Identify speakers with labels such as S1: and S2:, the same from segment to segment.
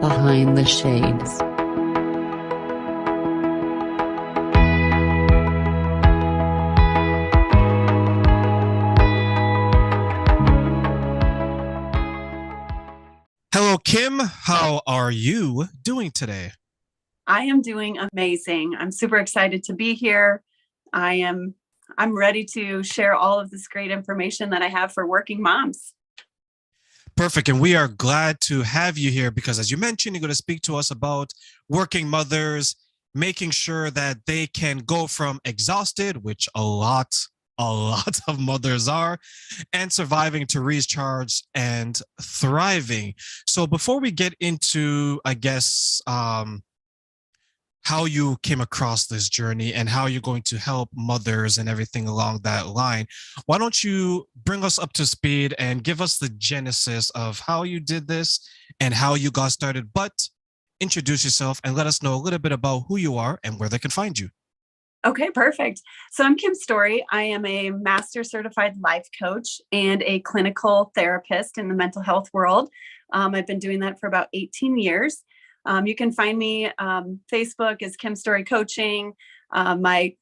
S1: Behind the Shades.
S2: Hello, Kim. How are you doing today?
S3: I am doing amazing. I'm super excited to be here. I am I'm ready to share all of this great information that I have for working moms.
S2: Perfect. And we are glad to have you here because, as you mentioned, you're going to speak to us about working mothers, making sure that they can go from exhausted, which a lot of mothers are, and surviving to recharge and thriving. So, before we get into, I guess, how you came across this journey and how you're going to help mothers and everything along that line. Why don't you bring us up to speed and give us the genesis of how you did this and how you got started? But introduce yourself and let us know a little bit about who you are and where they can find you.
S3: Okay, perfect. So I'm Kim Story. I am a master certified life coach and a clinical therapist in the mental health world. I've been doing that for about 18 years. You can find me, Facebook is Kim Story Coaching. My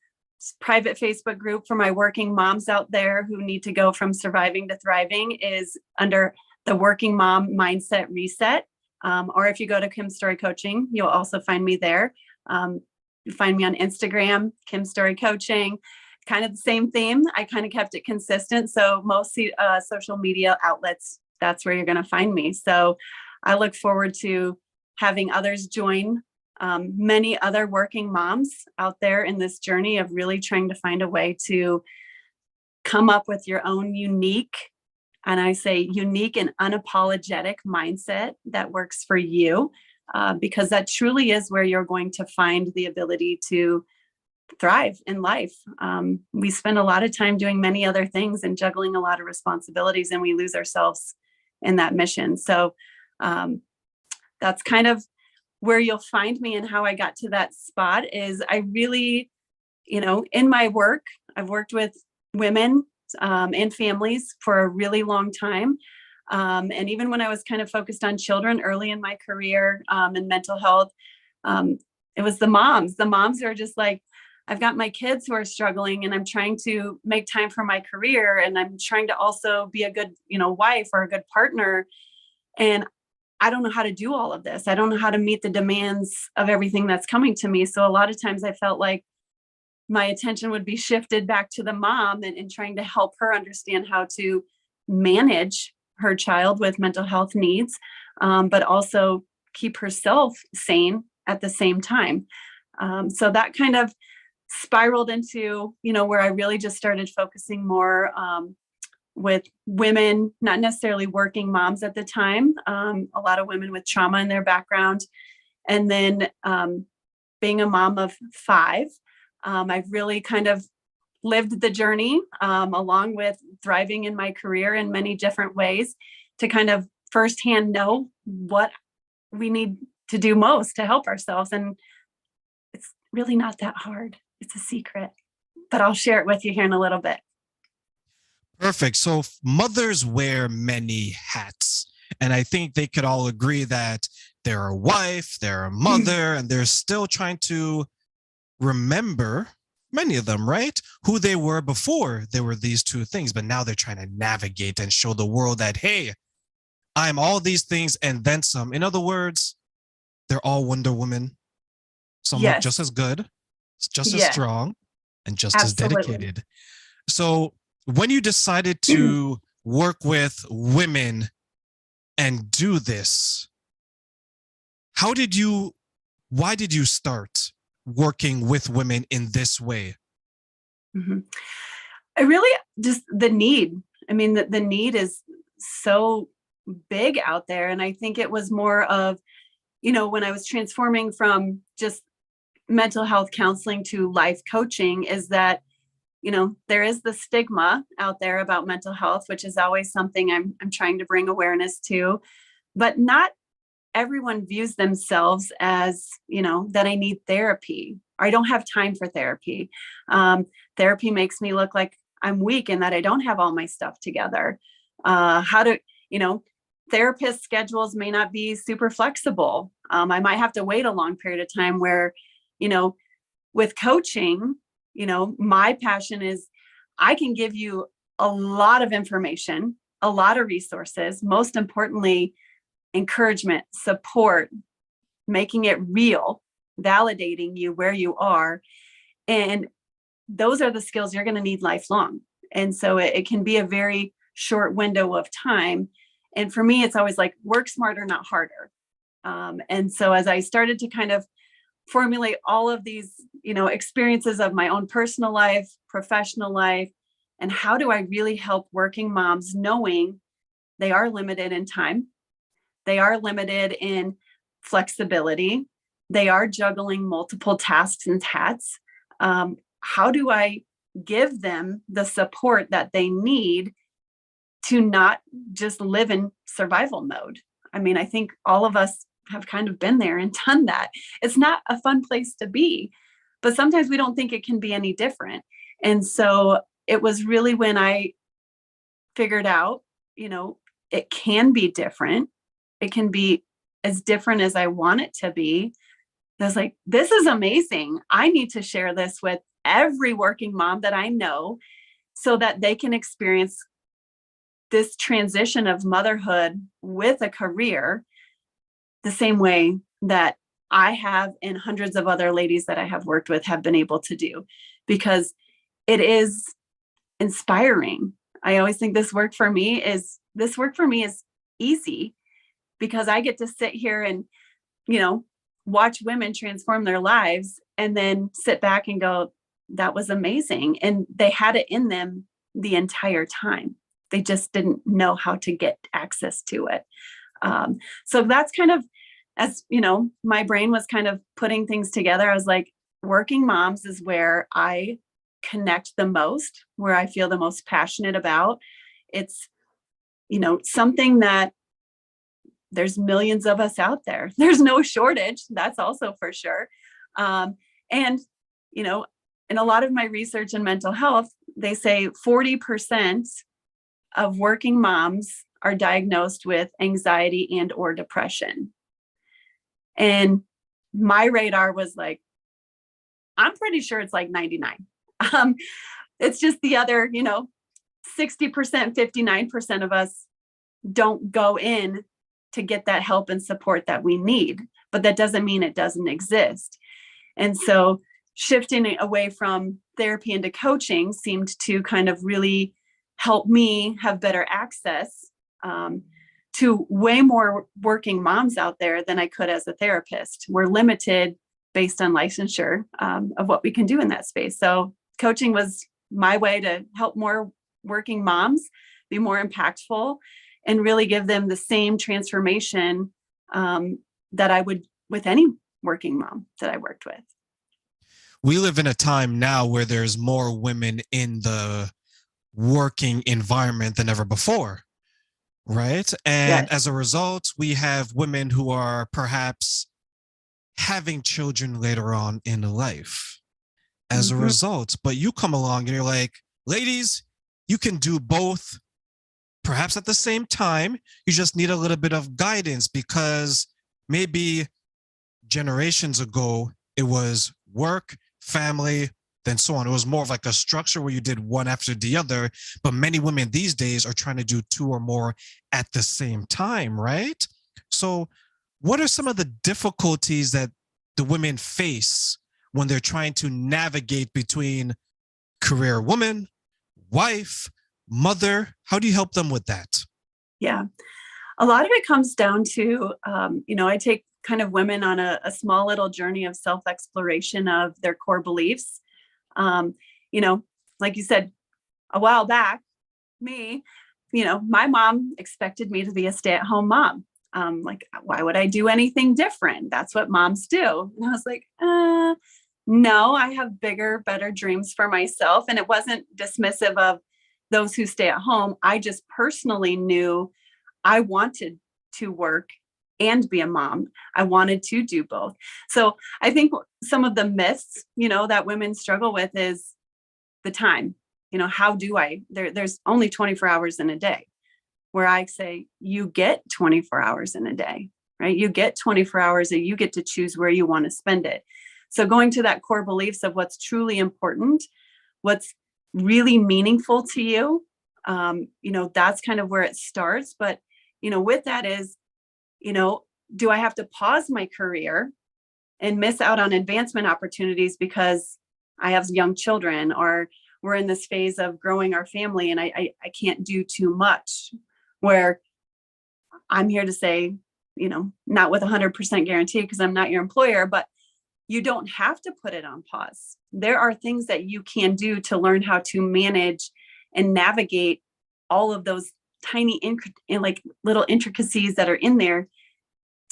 S3: private Facebook group for my working moms out there who need to go from surviving to thriving is under the Working Mom Mindset Reset. Or if you go to Kim Story Coaching, you'll also find me there. You find me on Instagram, Kim Story Coaching, kind of the same theme. I kind of kept it consistent. So most social media outlets, that's where you're going to find me. So I look forward to having others join many other working moms out there in this journey of really trying to find a way to come up with your own unique, and I say unique and unapologetic mindset that works for you, because that truly is where you're going to find the ability to thrive in life. We spend a lot of time doing many other things and juggling a lot of responsibilities, and we lose ourselves in that mission. So that's kind of where you'll find me, and how I got to that spot is I really, in my work, I've worked with women and families for a really long time. And even when I was kind of focused on children early in my career and mental health, it was the moms. The moms are just like, I've got my kids who are struggling and I'm trying to make time for my career. And I'm trying to also be a good, wife or a good partner. And I don't know how to do all of this. I don't know how to meet the demands of everything that's coming to me. So a lot of times I felt like my attention would be shifted back to the mom and trying to help her understand how to manage her child with mental health needs, but also keep herself sane at the same time. So that kind of spiraled into, where I really just started focusing more with women, not necessarily working moms at the time, a lot of women with trauma in their background. And then being a mom of 5, I've really kind of lived the journey along with thriving in my career in many different ways to kind of firsthand know what we need to do most to help ourselves. And it's really not that hard. It's a secret, but I'll share it with you here in a little bit.
S2: Perfect. So, mothers wear many hats. And I think they could all agree that they're a wife, they're a mother, and they're still trying to remember, many of them, right? Who they were before they were these two things. But now they're trying to navigate and show the world that, hey, I'm all these things and then some. In other words, they're all Wonder Woman. Some look just
S3: Yes.
S2: as good, just as
S3: Yeah,
S2: strong, and just as
S3: absolutely.
S2: dedicated. So, when you decided to work with women and do this, how did you, why did you start working with women in this way?
S3: Mhm. I really just the need. I mean, the need is so big out there. And I think it was more of, when I was transforming from just mental health counseling to life coaching, is that, there is the stigma out there about mental health, which is always something I'm trying to bring awareness to. But not everyone views themselves as, that I need therapy or I don't have time for therapy. Therapy makes me look like I'm weak and that I don't have all my stuff together. How to, therapist schedules may not be super flexible. I might have to wait a long period of time where, with coaching, my passion is I can give you a lot of information, a lot of resources, most importantly, encouragement, support, making it real, validating you where you are. And those are the skills you're going to need lifelong. And so it can be a very short window of time. And for me, it's always like work smarter, not harder. And so as I started to kind of formulate all of these, experiences of my own personal life, professional life, and how do I really help working moms knowing they are limited in time, they are limited in flexibility, they are juggling multiple tasks and hats. How do I give them the support that they need to not just live in survival mode? I mean, I think all of us have kind of been there and done that. It's not a fun place to be, but sometimes we don't think it can be any different. And so it was really when I figured out, it can be different. It can be as different as I want it to be. I was like, this is amazing. I need to share this with every working mom that I know so that they can experience this transition of motherhood with a career the same way that I have and hundreds of other ladies that I have worked with have been able to do, because it is inspiring. I always think this work for me is easy because I get to sit here and, watch women transform their lives and then sit back and go, that was amazing. And they had it in them the entire time. They just didn't know how to get access to it. So that's kind of, as my brain was kind of putting things together. I was like, working moms is where I connect the most, where I feel the most passionate about. It's, something that there's millions of us out there. There's no shortage. That's also for sure. And, in a lot of my research in mental health, they say 40% of working moms are diagnosed with anxiety and or depression. And my radar was like, I'm pretty sure it's like 99. It's just the other, 60%, 59% of us don't go in to get that help and support that we need, but that doesn't mean it doesn't exist. And so shifting away from therapy into coaching seemed to kind of really help me have better access to way more working moms out there than I could as a therapist. We're limited based on licensure of what we can do in that space. So coaching was my way to help more working moms be more impactful and really give them the same transformation that I would with any working mom that I worked with.
S2: We live in a time now where there's more women in the working environment than ever before, right? And
S3: Yes.
S2: as a result, we have women who are perhaps having children later on in life as a result. But you come along and you're like, ladies, you can do both perhaps at the same time. You just need a little bit of guidance, because maybe generations ago it was work, family, then so on. It was more of like a structure where you did one after the other. But many women these days are trying to do two or more at the same time, right? So what are some of the difficulties that the women face when they're trying to navigate between career woman, wife, mother? How do you help them with that?
S3: Yeah. A lot of it comes down to, I take kind of women on a small little journey of self-exploration of their core beliefs. Like you said, a while back, my mom expected me to be a stay-at-home mom. Like, why would I do anything different? That's what moms do. And I was like, no, I have bigger, better dreams for myself. And it wasn't dismissive of those who stay at home. I just personally knew I wanted to work and be a mom. I wanted to do both. So I think some of the myths, that women struggle with is the time. How do I, there's only 24 hours in a day. where I say, you get 24 hours in a day, right? You get 24 hours and you get to choose where you want to spend it. So going to that core beliefs of what's truly important, what's really meaningful to you, that's kind of where it starts. But, with that is, do I have to pause my career and miss out on advancement opportunities because I have young children, or we're in this phase of growing our family and I can't do too much, where I'm here to say, not with 100% guarantee because I'm not your employer, but you don't have to put it on pause. There are things that you can do to learn how to manage and navigate all of those tiny little intricacies that are in there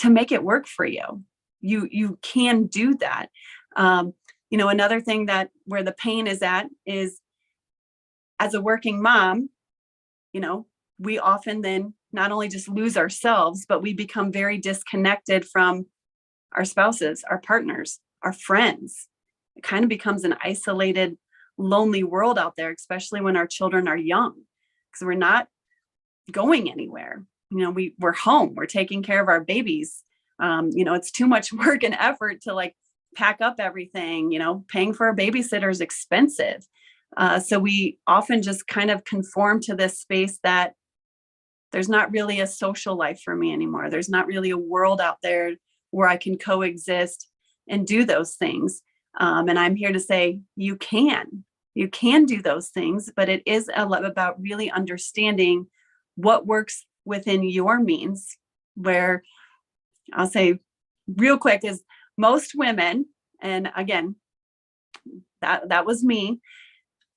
S3: to make it work for you. You can do that. Another thing that where the pain is at is, as a working mom, we often then not only just lose ourselves, but we become very disconnected from our spouses, our partners, our friends. It kind of becomes an isolated, lonely world out there, especially when our children are young, because we're not going anywhere. We're home, we're taking care of our babies. It's too much work and effort to pack up everything. Paying for a babysitter is expensive. So we often just kind of conform to this space that there's not really a social life for me anymore. There's not really a world out there where I can coexist and do those things. And I'm here to say, you can do those things, but it is a lot about really understanding what works within your means. Where I'll say real quick is, most women, and again, that was me,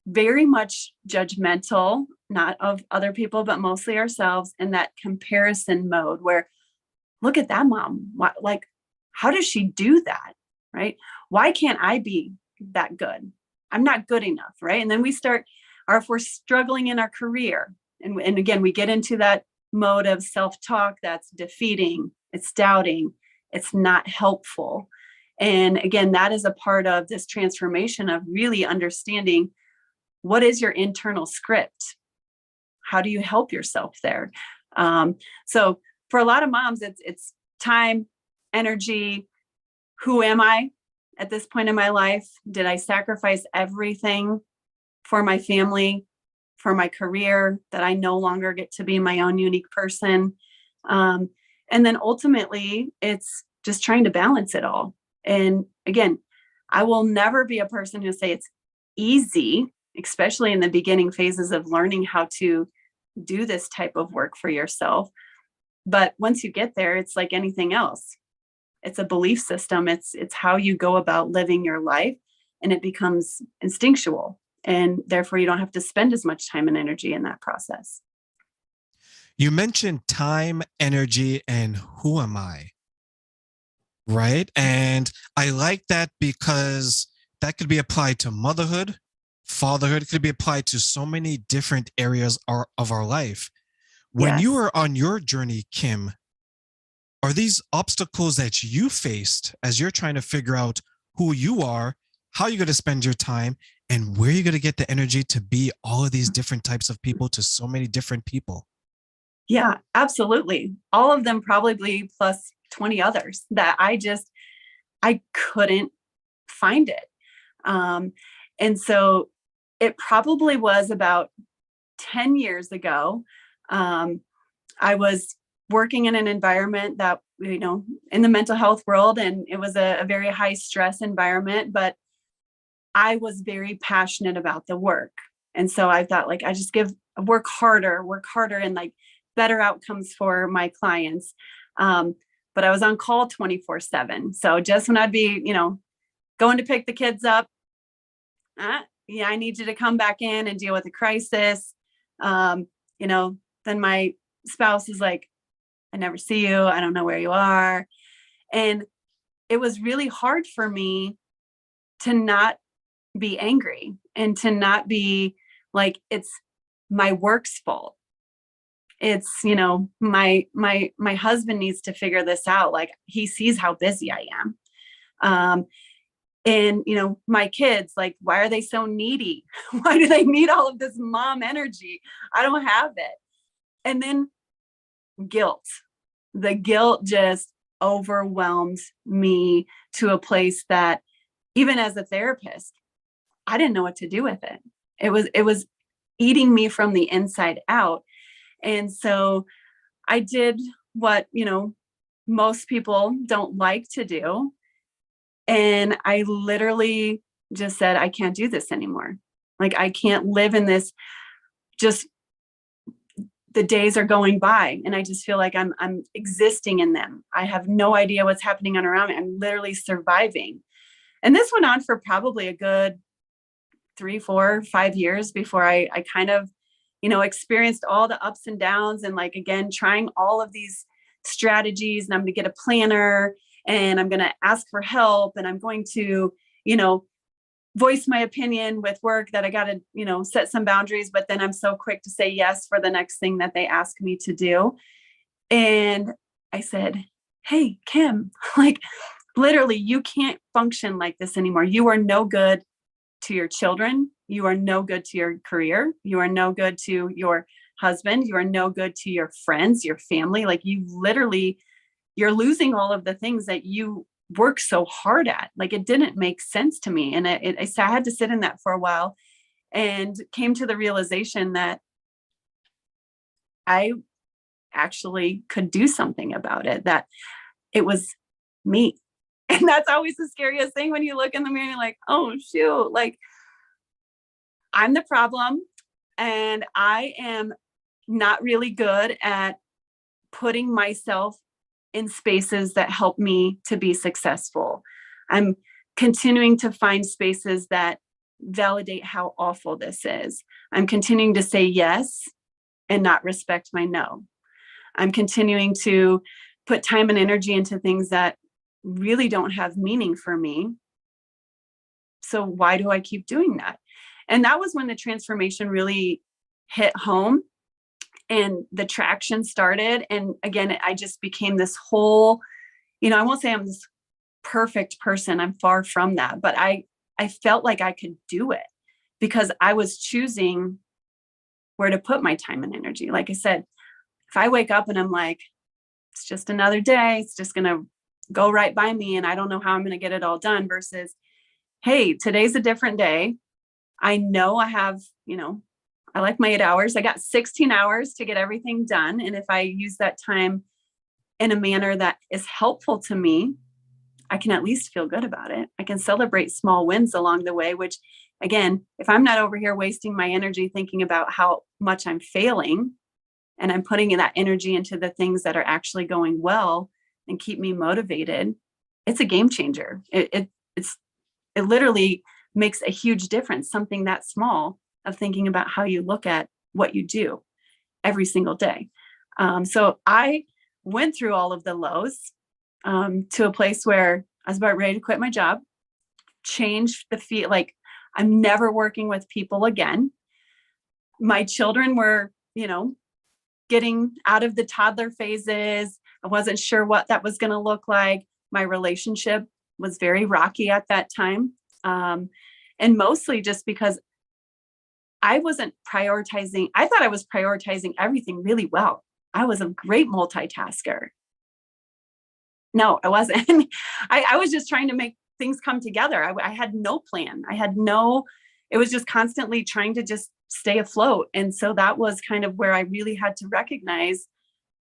S3: very much judgmental, not of other people, but mostly ourselves, in that comparison mode where, look at that mom. How does she do that? Right? Why can't I be that good? I'm not good enough. Right. And then we start, or if we're struggling in our career, and again, we get into that mode of self-talk that's defeating, it's doubting, it's not helpful. And again, that is a part of this transformation of really understanding, what is your internal script? How do you help yourself there? So for a lot of moms, it's time, energy. Who am I at this point in my life? Did I sacrifice everything for my family, for my career, that I no longer get to be my own unique person? And then ultimately, it's just trying to balance it all. And again, I will never be a person who say it's easy, especially in the beginning phases of learning how to do this type of work for yourself. But once you get there, it's like anything else. It's a belief system. It's how you go about living your life, and it becomes instinctual. And therefore, you don't have to spend as much time and energy in that process.
S2: You mentioned time, energy, and who am I? Right. And I like that because that could be applied to motherhood, fatherhood. It could be applied to so many different areas of our life. When you were on your journey, Kim, are these obstacles that you faced as you're trying to figure out who you are, how you're going to spend your time, and where you're going to get the energy to be all of these different types of people to so many different people?
S3: Yeah, absolutely. All of them, probably plus 20 others that I couldn't find it. And so it probably was about 10 years ago. I was working in an environment that, in the mental health world, and it was a very high stress environment, but I was very passionate about the work. And so I thought, I just work harder and better outcomes for my clients. But I was on call 24/7. So just when I'd be, going to pick the kids up, I need you to come back in and deal with a crisis. Then my spouse is like, I never see you. I don't know where you are. And it was really hard for me to not be angry and to not be like, it's my work's fault. It's, my husband needs to figure this out. He sees how busy I am. And, my kids, why are they so needy? Why do they need all of this mom energy? I don't have it. And then guilt. The guilt just overwhelmed me to a place that even as a therapist, I didn't know what to do with it. It was eating me from the inside out. And so I did what, most people don't like to do. And I literally just said, I can't do this anymore. Like, I can't live in this. Just the days are going by and I just feel like I'm existing in them. I have no idea what's happening on around me. I'm literally surviving. And this went on for probably a good 3, 4, 5 years before I kind of, experienced all the ups and downs and like, again, trying all of these strategies, and I'm going to get a planner and I'm going to ask for help. And I'm going to, voice my opinion with work that I got to, set some boundaries, but then I'm so quick to say yes for the next thing that they ask me to do. And I said, hey, Kim, like literally you can't function like this anymore. You are no good to your children. You are no good to your career. You are no good to your husband. You are no good to your friends, your family. Like you're losing all of the things that you work so hard at. Like it didn't make sense to me. And I had to sit in that for a while and came to the realization that I actually could do something about it, that it was me. And that's always the scariest thing when you look in the mirror and you're like, oh shoot, like I'm the problem and I am not really good at putting myself in spaces that help me to be successful. I'm continuing to find spaces that validate how awful this is. I'm continuing to say yes and not respect my no. I'm continuing to put time and energy into things that really don't have meaning for me. So why do I keep doing that? And that was when the transformation really hit home and the traction started. And again, I just became this whole, I won't say I'm this perfect person. I'm far from that, but I felt like I could do it because I was choosing where to put my time and energy. Like I said, if I wake up and I'm like, it's just another day, it's just going to go right by me and I don't know how I'm going to get it all done versus, hey, today's a different day. I know I have, I like my 8 hours. I got 16 hours to get everything done. And if I use that time in a manner that is helpful to me, I can at least feel good about it. I can celebrate small wins along the way, which again, if I'm not over here wasting my energy thinking about how much I'm failing and I'm putting that energy into the things that are actually going well and keep me motivated, it's a game changer. It literally makes a huge difference, something that small of thinking about how you look at what you do every single day. So I went through all of the lows to a place where I was about ready to quit my job, change the feel like I'm never working with people again. My children were, getting out of the toddler phases. I wasn't sure what that was going to look like. My relationship was very rocky at that time. And mostly just because I wasn't prioritizing. I thought I was prioritizing everything really well. I was a great multitasker. No, I wasn't. I was just trying to make things come together. I had no plan. It was just constantly trying to just stay afloat. And so that was kind of where I really had to recognize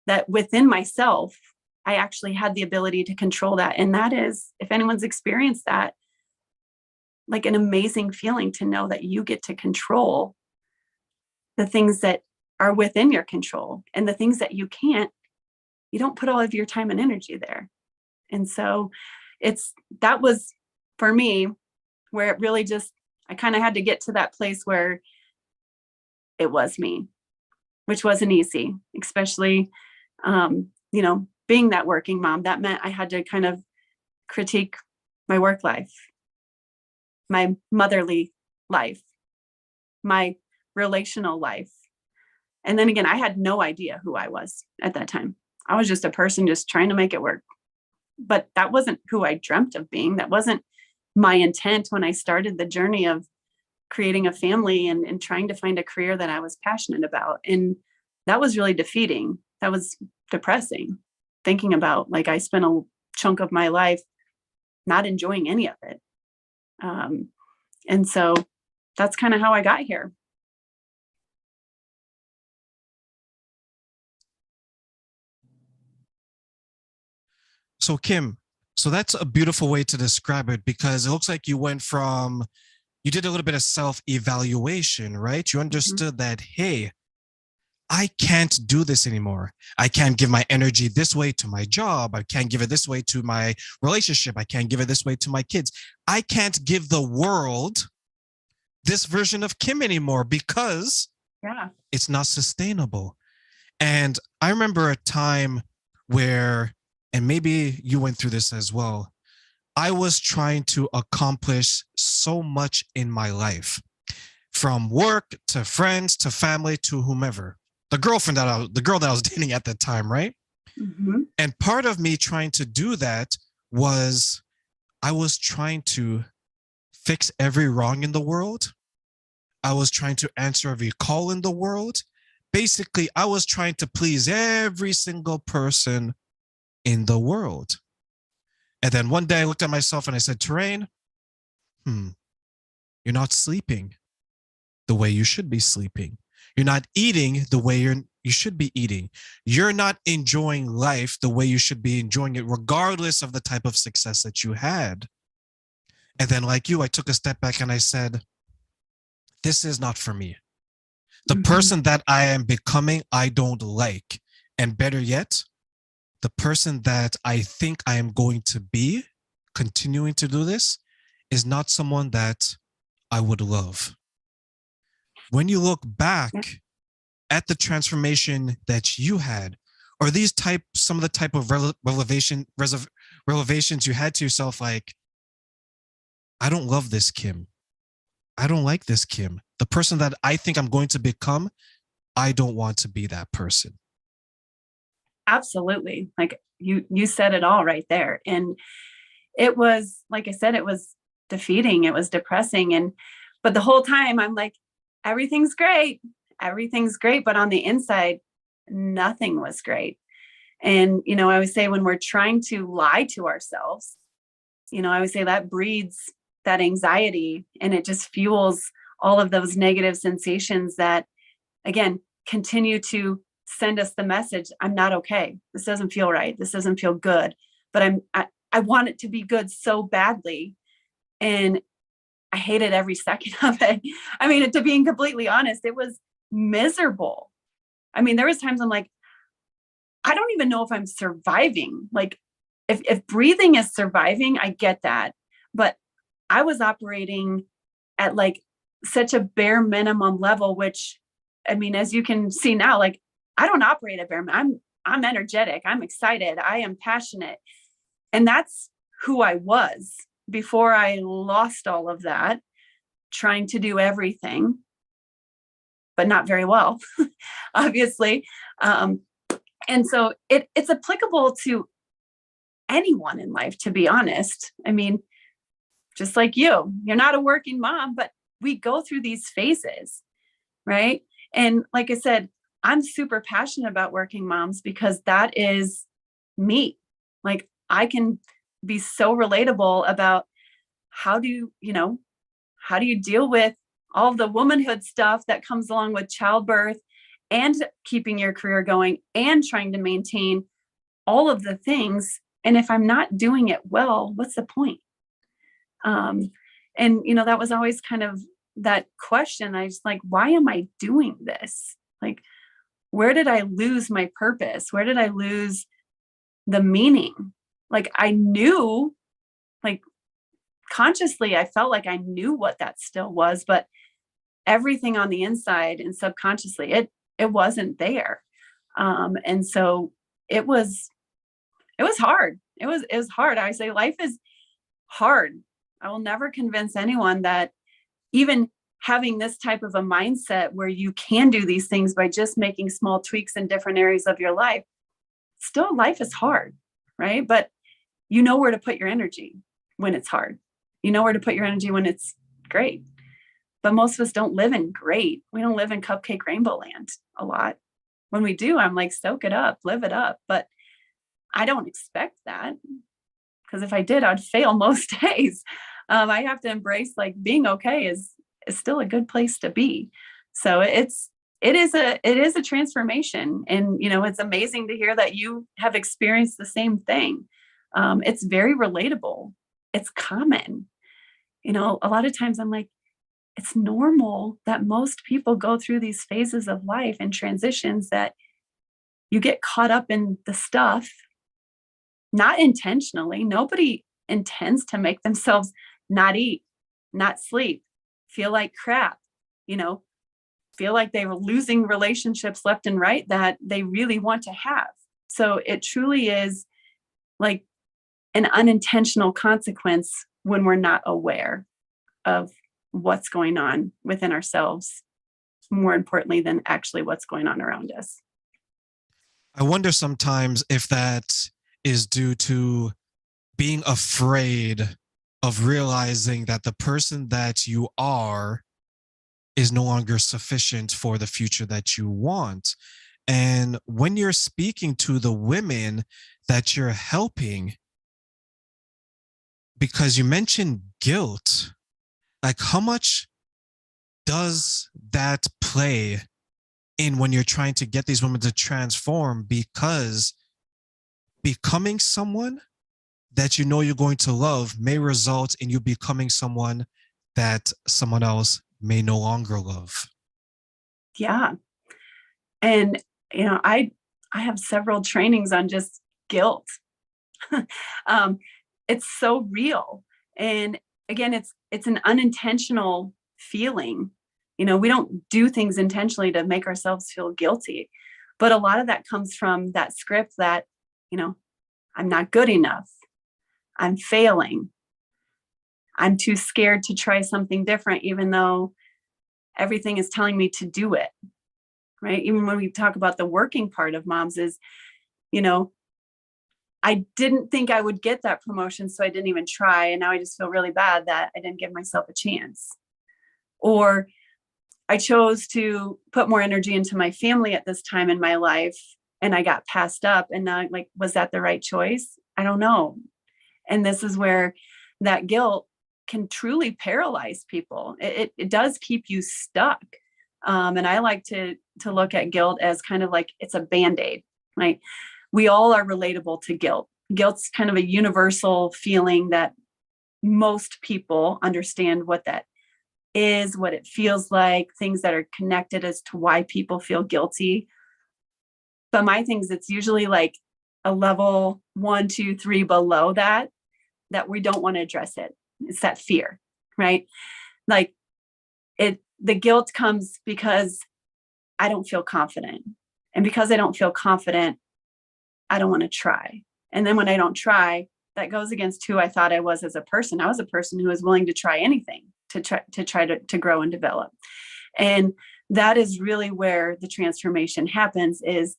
S3: that within myself, I actually had the ability to control that. And that is, if anyone's experienced that, like an amazing feeling to know that you get to control the things that are within your control, and the things that you can't, you don't put all of your time and energy there. And so that was for me where it really just, I kind of had to get to that place where it was me, which wasn't easy, especially, being that working mom. That meant I had to kind of critique my work life, my motherly life, my relational life. And then again, I had no idea who I was at that time. I was just a person just trying to make it work. But that wasn't who I dreamt of being. That wasn't my intent when I started the journey of creating a family and trying to find a career that I was passionate about. And that was really defeating. that was depressing, thinking about, like, I spent a chunk of my life not enjoying any of it. And so that's kind of how I got here.
S2: So Kim, so that's a beautiful way to describe it, because it looks like you did a little bit of self-evaluation, right? You
S3: Mhm.
S2: understood that, hey, I can't do this anymore. I can't give my energy this way to my job. I can't give it this way to my relationship. I can't give it this way to my kids. I can't give the world this version of Kim anymore because
S3: Yeah.
S2: it's not sustainable. And I remember a time where, and maybe you went through this as well, I was trying to accomplish so much in my life, from work to friends to family to whomever. The girl that I was dating at the time, right?
S3: Hmm.
S2: And part of me trying to do that was I was trying to fix every wrong in the world. I was trying to answer every call in the world. Basically, I was trying to please every single person in the world. And then one day I looked at myself and I said, Terrain, you're not sleeping the way you should be sleeping. You're not eating the way you should be eating. You're not enjoying life the way you should be enjoying it, regardless of the type of success that you had. And then, like you, I took a step back and I said, this is not for me. The
S3: Hmm.
S2: person that I am becoming, I don't like. And better yet, the person that I think I am going to be, continuing to do this, is not someone that I would love. When you look back
S3: Yeah.
S2: at the transformation that you had, or some of the type of revelations you had to yourself, like, I don't love this Kim. I don't like this Kim. The person that I think I'm going to become, I don't want to be that person.
S3: Absolutely. Like, you said it all right there. And it was, like I said, it was defeating. It was depressing. But the whole time I'm like, everything's great. Everything's great. But on the inside, nothing was great. And, I would say when we're trying to lie to ourselves, I would say that breeds that anxiety, and it just fuels all of those negative sensations that, again, continue to send us the message, I'm not okay. This doesn't feel right. This doesn't feel good, but I want it to be good so badly. And I hated every second of it. I mean, to being completely honest, it was miserable. I mean, there was times I'm like, I don't even know if I'm surviving. Like, if breathing is surviving, I get that. But I was operating at, like, such a bare minimum level, which, I mean, as you can see now, like, I don't operate at bare minimum. I'm energetic. I'm excited. I am passionate. And that's who I was before I lost all of that, trying to do everything, but not very well, obviously. Um, and so it's applicable to anyone in life, to be honest. I mean, just like you're not a working mom, but we go through these phases, right? And like I said, I'm super passionate about working moms because that is me. Like, I can be so relatable about how do you deal with all the womanhood stuff that comes along with childbirth and keeping your career going and trying to maintain all of the things. And if I'm not doing it well, what's the point? Um, and that was always kind of that question. I was like, why am I doing this? Like, where did I lose my purpose? Where did I lose the meaning? Like, I knew, like, consciously, I felt like I knew what that still was, but everything on the inside and subconsciously, it wasn't there. And so it was hard. It was hard. I say life is hard. I will never convince anyone that even having this type of a mindset where you can do these things by just making small tweaks in different areas of your life, still life is hard, right? But you know where to put your energy when it's hard. You know where to put your energy when it's great. But most of us don't live in great. We don't live in cupcake rainbow land a lot. when we do, I'm like, soak it up, live it up. But I don't expect that, because if I did, I'd fail most days. I have to embrace, like, being okay is still a good place to be. So it is a transformation, and it's amazing to hear that you have experienced the same thing. It's very relatable. It's common. A lot of times I'm like, it's normal that most people go through these phases of life and transitions, that you get caught up in the stuff, not intentionally. Nobody intends to make themselves not eat, not sleep, feel like crap, feel like they were losing relationships left and right that they really want to have. So it truly is like an unintentional consequence when we're not aware of what's going on within ourselves, more importantly than actually what's going on around us.
S2: I wonder sometimes if that is due to being afraid of realizing that the person that you are is no longer sufficient for the future that you want. And when you're speaking to the women that you're helping, because you mentioned guilt, like, how much does that play in when you're trying to get these women to transform? Because becoming someone that you're going to love may result in you becoming someone that someone else may no longer love.
S3: Yeah. And, I have several trainings on just guilt. um, it's so real. And again, it's an unintentional feeling. We don't do things intentionally to make ourselves feel guilty. But a lot of that comes from that script that, I'm not good enough. I'm failing. I'm too scared to try something different, even though everything is telling me to do it. Right. Even when we talk about the working part of moms is, I didn't think I would get that promotion, so I didn't even try. And now I just feel really bad that I didn't give myself a chance. Or I chose to put more energy into my family at this time in my life, and I got passed up. And now, like, was that the right choice? I don't know. And this is where that guilt can truly paralyze people. It does keep you stuck. And I like to look at guilt as kind of like it's a Band-Aid, right? We all are relatable to guilt. Guilt's kind of a universal feeling that most people understand what that is, what it feels like, things that are connected as to why people feel guilty. But my things, it's usually like a level 1, 2, 3 below that we don't want to address it. It's that fear, right? Like the guilt comes because I don't feel confident. And because I don't feel confident, I don't want to try. And then when I don't try, that goes against who I thought I was as a person. I was a person who was willing to try anything to try to grow and develop. And that is really where the transformation happens, is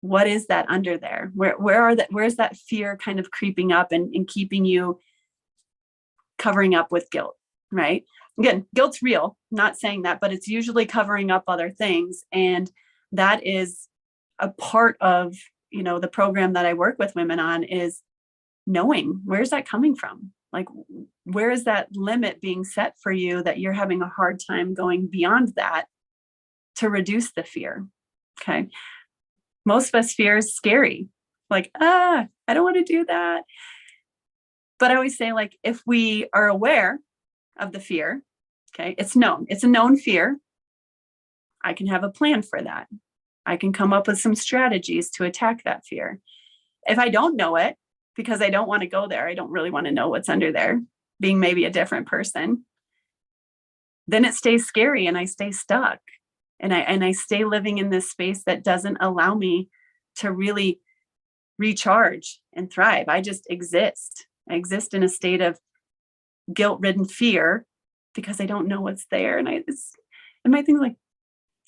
S3: what is that under there? Where's that fear kind of creeping up and keeping you covering up with guilt, right? Again, guilt's real, not saying that, but it's usually covering up other things. And that is a part of, the program that I work with women on, is knowing where's that coming from? Like, where is that limit being set for you that you're having a hard time going beyond that to reduce the fear? Okay. Most of us fear is scary. Like, I don't want to do that. But I always say, like, if we are aware of the fear, okay, it's known. It's a known fear. I can have a plan for that. I can come up with some strategies to attack that fear. If I don't know it, because I don't want to go there, I don't really want to know what's under there, being maybe a different person, then it stays scary and I stay stuck. And I stay living in this space that doesn't allow me to really recharge and thrive. I just exist. I exist in a state of guilt-ridden fear because I don't know what's there. And my thing's like,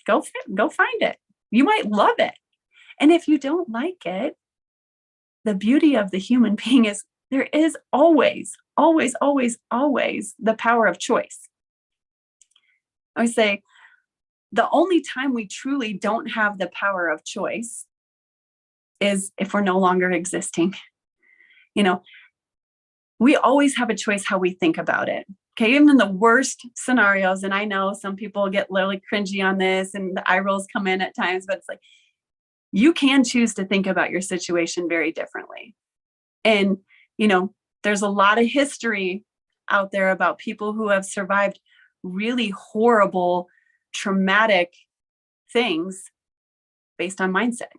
S3: go find it. You might love it. And if you don't like it, the beauty of the human being is there is always, always, always, always the power of choice. I always say, the only time we truly don't have the power of choice is if we're no longer existing. You know, we always have a choice how we think about it. Okay, even in the worst scenarios, and I know some people get literally cringy on this and the eye rolls come in at times, but it's like, you can choose to think about your situation very differently. And, you know, there's a lot of history out there about people who have survived really horrible, traumatic things based on mindset.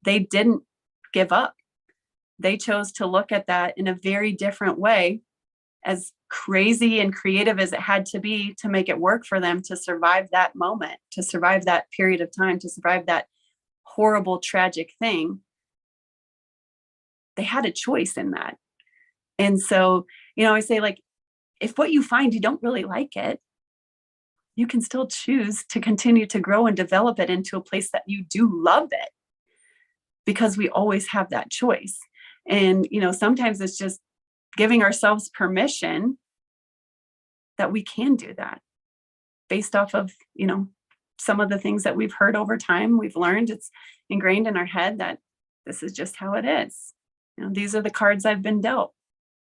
S3: They didn't give up. They chose to look at that in a very different way, as crazy and creative as it had to be to make it work for them to survive that moment, to survive that period of time, to survive that horrible, tragic thing. They had a choice in that. And so, you know, I say, like, if what you find you don't really like it, you can still choose to continue to grow and develop it into a place that you do love it, because we always have that choice. And, you know, sometimes it's just giving ourselves permission that we can do that based off of, you know, some of the things that we've heard over time. We've learned, it's ingrained in our head that this is just how it is. You know, these are the cards I've been dealt.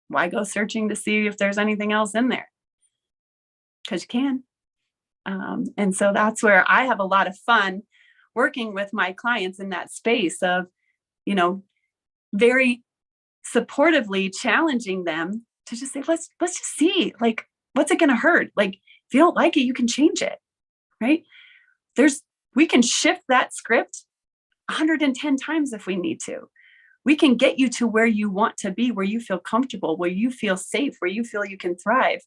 S3: Why go searching to see if there's anything else in there? Because you can. And so that's where I have a lot of fun working with my clients in that space of, you know, very supportively challenging them to just say, let's just see, like, what's it going to hurt? Like, if you don't like it, you can change it, right? We can shift that script 110 times if we need to. We can get you to where you want to be, where you feel comfortable, where you feel safe, where you feel you can thrive.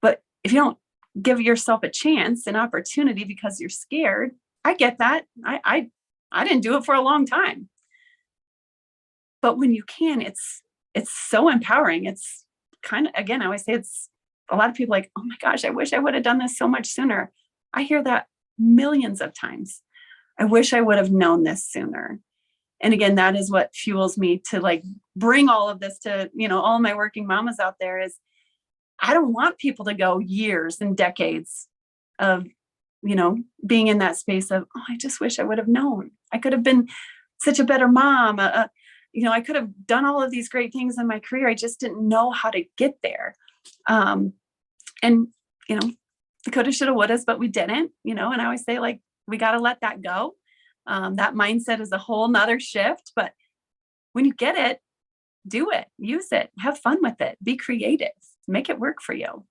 S3: But if you don't give yourself a chance, an opportunity, because you're scared, I get that. I didn't do it for a long time. But when you can, it's so empowering. It's kind of, again, I always say, it's a lot of people like, oh my gosh, I wish I would have done this so much sooner. I hear that millions of times. I wish I would have known this sooner. And again, that is what fuels me to, like, bring all of this to, you know, all my working mamas out there. Is I don't want people to go years and decades of, you know, being in that space of, oh, I just wish I would have known. I could have been such a better mom. You know, I could have done all of these great things in my career. I just didn't know how to get there. And, you know, the coulda, shoulda, wouldas, but we didn't, you know, and I always say, like, we got to let that go. That mindset is a whole nother shift, but when you get it, do it, use it, have fun with it, be creative, make it work for you.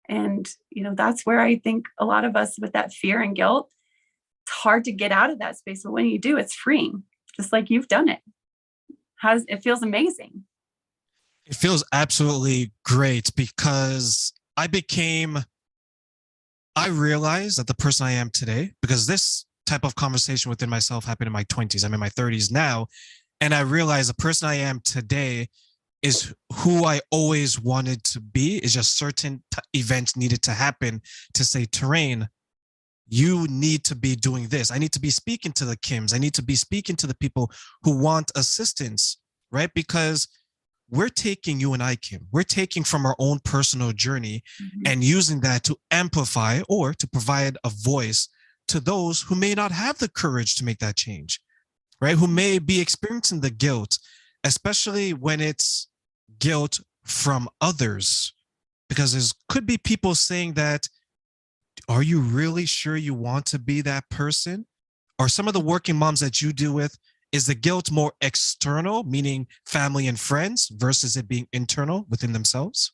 S3: And, you know, that's where I think a lot of us with that fear and guilt, it's hard to get out of that space. But when you do, it's freeing, just like you've done it. It feels amazing.
S2: It feels absolutely great, because I realized that the person I am today, because this type of conversation within myself happened in my 20s. I'm in my 30s now. And I realized the person I am today is who I always wanted to be. It's just certain events needed to happen to say, Terrain, you need to be doing this. I need to be speaking to the Kims. I need to be speaking to the people who want assistance, right? Because we're taking, you and I, Kim, we're taking from our own personal journey and using that to amplify or to provide a voice to those who may not have the courage to make that change, right? Who may be experiencing the guilt, especially when it's guilt from others, because there could be people saying that, are you really sure you want to be that person? Or some of the working moms that you deal with, is the guilt more external, meaning family and friends, versus it being internal within themselves?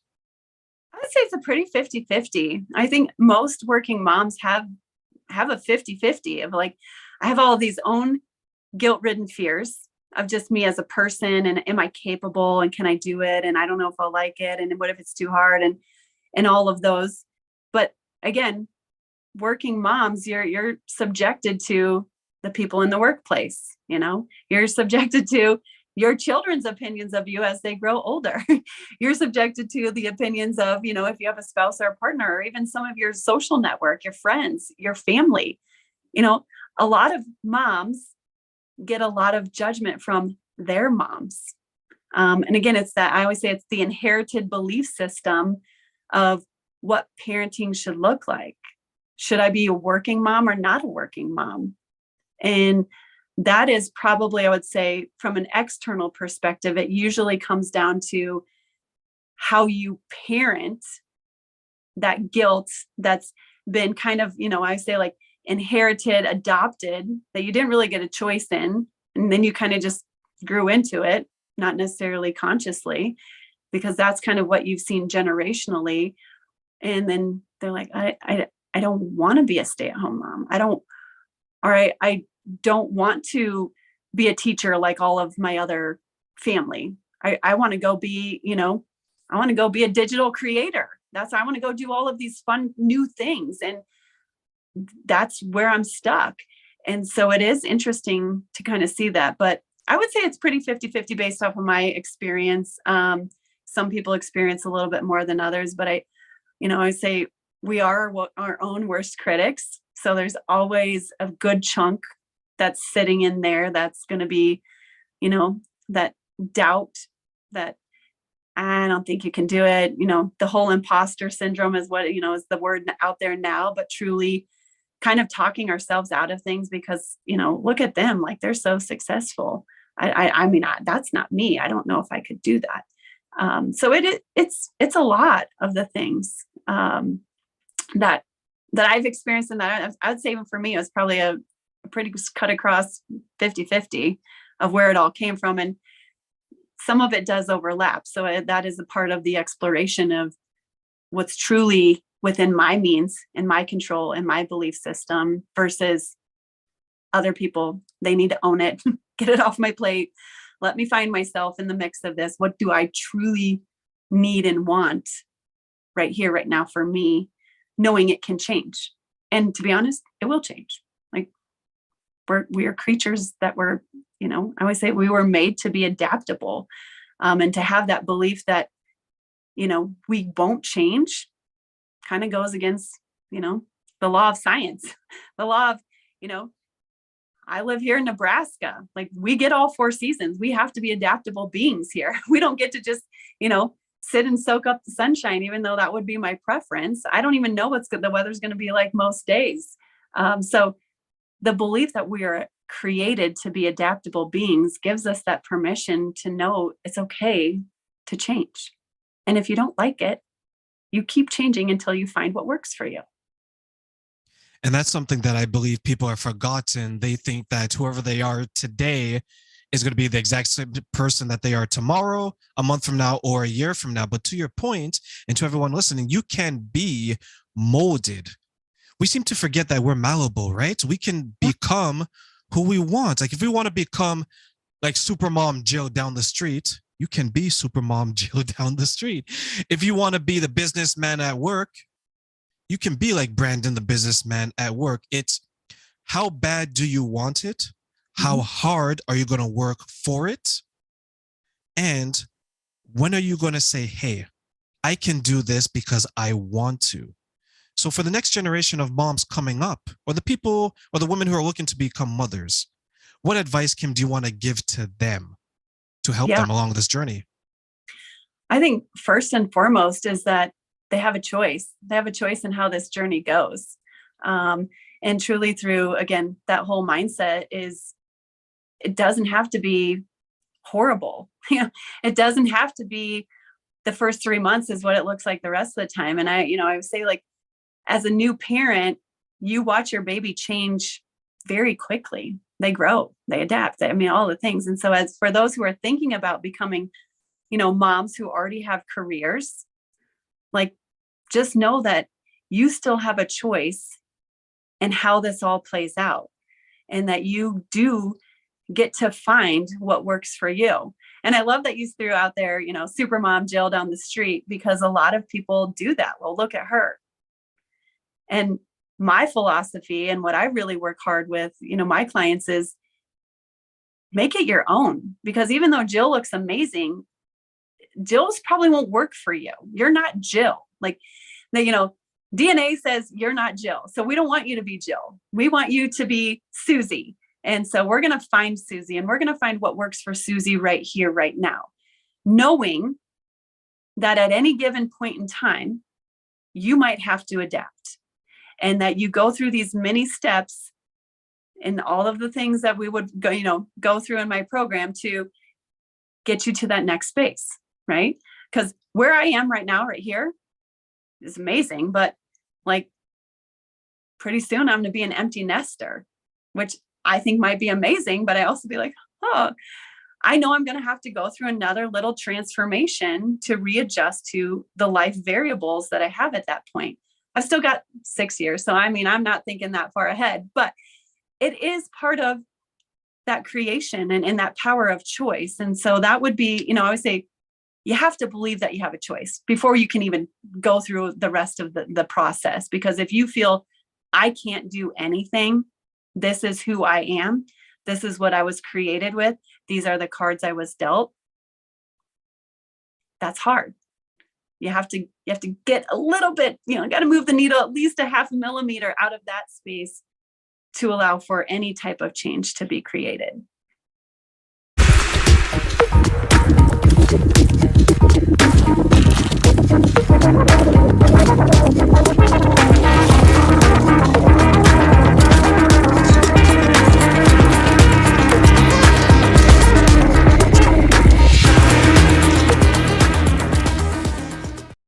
S3: I would say it's a pretty 50-50. I think most working moms have a 50-50 of, like, I have all of these own guilt-ridden fears of just me as a person, and am I capable, and can I do it, and I don't know if I'll like it, and what if it's too hard, and all of those. But again, working moms, you're subjected to the people in the workplace. You know, you're subjected to your children's opinions of you as they grow older. You're subjected to the opinions of, you know, if you have a spouse or a partner, or even some of your social network, your friends, your family. You know, a lot of moms get a lot of judgment from their moms. And again, it's that, I always say, it's the inherited belief system of what parenting should look like. should I be a working mom or not a working mom? And that is probably, I would say, from an external perspective, it usually comes down to how you parent that guilt that's been kind of, I say like inherited, adopted, that you didn't really get a choice in. And then you kind of just grew into it, not necessarily consciously, because that's kind of what you've seen generationally. And then they're like, I don't want to be a stay-at-home mom. I don't want to be a teacher like all of my other family. I want to go be, I want to go be a digital creator. I want to go do all of these fun new things. And that's where I'm stuck. And so it is interesting to kind of see that, but I would say it's pretty 50-50 based off of my experience. Some people experience a little bit more than others, but I say we are our own worst critics. So there's always a good chunk that's sitting in there that's going to be, that doubt, that I don't think you can do it. The whole imposter syndrome is what, is the word out there now, but truly kind of talking ourselves out of things because, look at them, like they're so successful. I mean, that's not me. I don't know if I could do that. So it's a lot of the things that I've experienced, and that I would say even for me, it was probably a pretty cut across 50-50 of where it all came from. And some of it does overlap. So that is a part of the exploration of what's truly within my means and my control and my belief system versus other people. They need to own it, get it off my plate. Let me find myself in the mix of this. What do I truly need and want right here, right now for me, knowing it can change. And to be honest, it will change. Like we are creatures that were, I always say we were made to be adaptable, and to have that belief that, we won't change kind of goes against, the law of science, the law of, I live here in Nebraska. Like we get all 4 seasons. We have to be adaptable beings here. We don't get to just, sit and soak up the sunshine, even though that would be my preference. I don't even know the weather's going to be like most days. So the belief that we are created to be adaptable beings gives us that permission to know it's okay to change. And if you don't like it, you keep changing until you find what works for you.
S2: And that's something that I believe people have forgotten. They think that whoever they are today is going to be the exact same person that they are tomorrow, a month from now, or a year from now. But to your point, and to everyone listening, you can be molded. We seem to forget that we're malleable, right? We can become who we want. Like if we want to become like Supermom Jill down the street, you can be Supermom Jill down the street. If you want to be the businessman at work, you can be like Brandon, the businessman at work. It's how bad do you want it? How hard are you going to work for it? And when are you going to say, hey, I can do this because I want to? So for the next generation of moms coming up, or the people or the women who are looking to become mothers, what advice, Kim, do you want to give to them to help them along this journey?
S3: I think first and foremost is that they have a choice. They have a choice in how this journey goes. And truly through, again, that whole mindset is it doesn't have to be horrible. It doesn't have to be the first 3 months is what it looks like the rest of the time. And I would say like, as a new parent, you watch your baby change very quickly. They grow, they adapt. I mean, all the things. And so as for those who are thinking about becoming, moms who already have careers, like just know that you still have a choice in how this all plays out, and that you do get to find what works for you. And I love that you threw out there, Supermom Jill down the street, because a lot of people do that. Well, look at her. And my philosophy and what I really work hard with, my clients is make it your own, because even though Jill looks amazing, Jill's probably won't work for you. You're not Jill. Like, DNA says you're not Jill. So we don't want you to be Jill. We want you to be Susie. And so we're going to find Susie, and we're going to find what works for Susie right here, right now, knowing that at any given point in time, you might have to adapt. and that you go through these many steps and all of the things that we would go through in my program to get you to that next space, right? Because where I am right now, right here, is amazing, but like pretty soon I'm going to be an empty nester, which I think might be amazing, but I also be like, oh, I know I'm going to have to go through another little transformation to readjust to the life variables that I have at that point. I've still got 6 years. So, I mean, I'm not thinking that far ahead, but it is part of that creation and that power of choice. And so that would be, I would say you have to believe that you have a choice before you can even go through the rest of the process. Because if you feel I can't do anything, this is who I am, this is what I was created with, these are the cards I was dealt, that's hard. You have to get a little bit, got to move the needle at least a 0.5 millimeter out of that space to allow for any type of change to be created.